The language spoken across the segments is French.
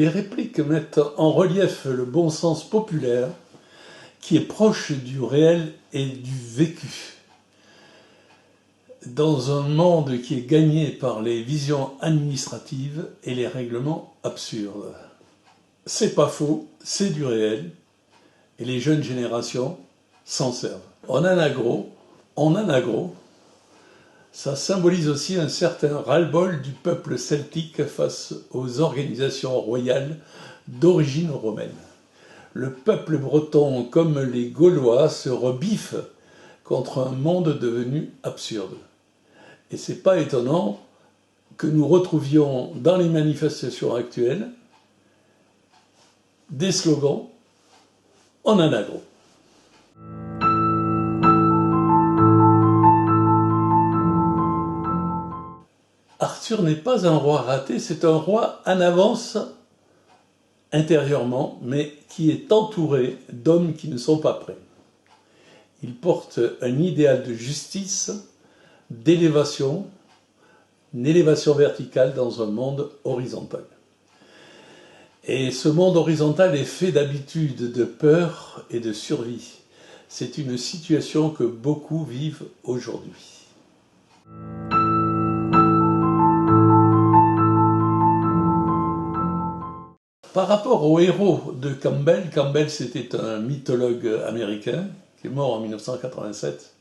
les répliques mettent en relief le bon sens populaire qui est proche du réel et du vécu. Dans un monde qui est gagné par les visions administratives et les règlements absurdes. C'est pas faux, c'est du réel, et les jeunes générations s'en servent. En anagro, ça symbolise aussi un certain ras-le-bol du peuple celtique face aux organisations royales d'origine romaine. Le peuple breton, comme les Gaulois, se rebiffe contre un monde devenu absurde. Et c'est pas étonnant que nous retrouvions dans les manifestations actuelles des slogans en anagro. Arthur n'est pas un roi raté, c'est un roi en avance intérieurement, mais qui est entouré d'hommes qui ne sont pas prêts. Il porte un idéal de justice, d'élévation, une élévation verticale dans un monde horizontal. Et ce monde horizontal est fait d'habitude, de peur et de survie. C'est une situation que beaucoup vivent aujourd'hui. Par rapport au héros de Campbell, Campbell c'était un mythologue américain qui est mort en 1987.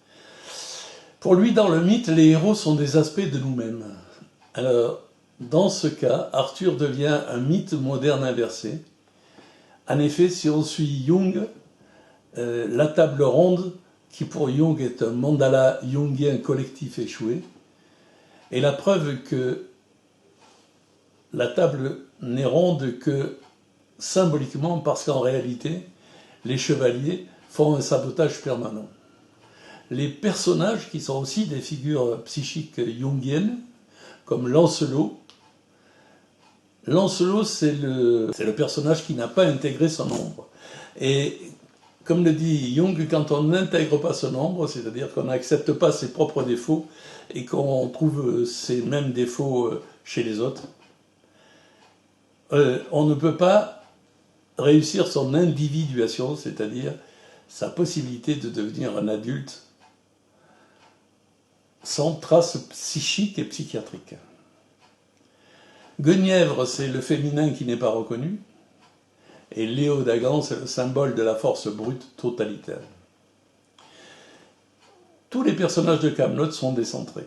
Pour lui, dans le mythe, les héros sont des aspects de nous-mêmes. Alors, dans ce cas, Arthur devient un mythe moderne inversé. En effet, si on suit Jung, la table ronde, qui pour Jung est un mandala jungien collectif échoué, est la preuve que la table n'est ronde que symboliquement parce qu'en réalité, les chevaliers font un sabotage permanent. Les personnages, qui sont aussi des figures psychiques jungiennes, comme Lancelot. Lancelot, c'est le personnage qui n'a pas intégré son ombre. Et comme le dit Jung, quand on n'intègre pas son ombre, c'est-à-dire qu'on n'accepte pas ses propres défauts et qu'on trouve ces mêmes défauts chez les autres, on ne peut pas réussir son individuation, c'est-à-dire sa possibilité de devenir un adulte sans traces psychiques et psychiatriques. Guenièvre, c'est le féminin qui n'est pas reconnu, et Léo Dagan, c'est le symbole de la force brute totalitaire. Tous les personnages de Kaamelott sont décentrés.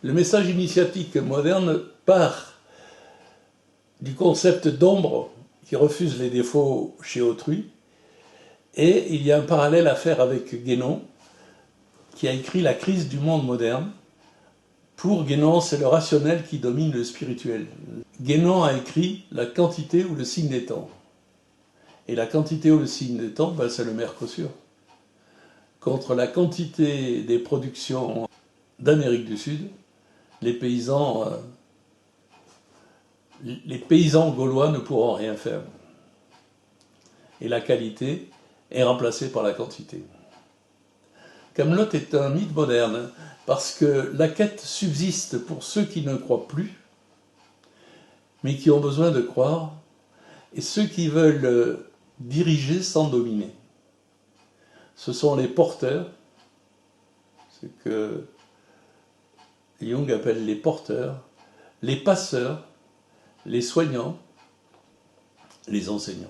Le message initiatique moderne part du concept d'ombre qui refuse les défauts chez autrui, et il y a un parallèle à faire avec Guénon, qui a écrit La crise du monde moderne. Pour Guénon, c'est le rationnel qui domine le spirituel. Guénon a écrit La quantité ou le signe des temps. Et la quantité ou le signe des temps, c'est le Mercosur. Contre la quantité des productions d'Amérique du Sud, les paysans gaulois ne pourront rien faire. Et la qualité est remplacée par la quantité. Kaamelott est un mythe moderne parce que la quête subsiste pour ceux qui ne croient plus, mais qui ont besoin de croire, et ceux qui veulent diriger sans dominer. Ce sont les porteurs, ce que Jung appelle les porteurs, les passeurs, les soignants, les enseignants.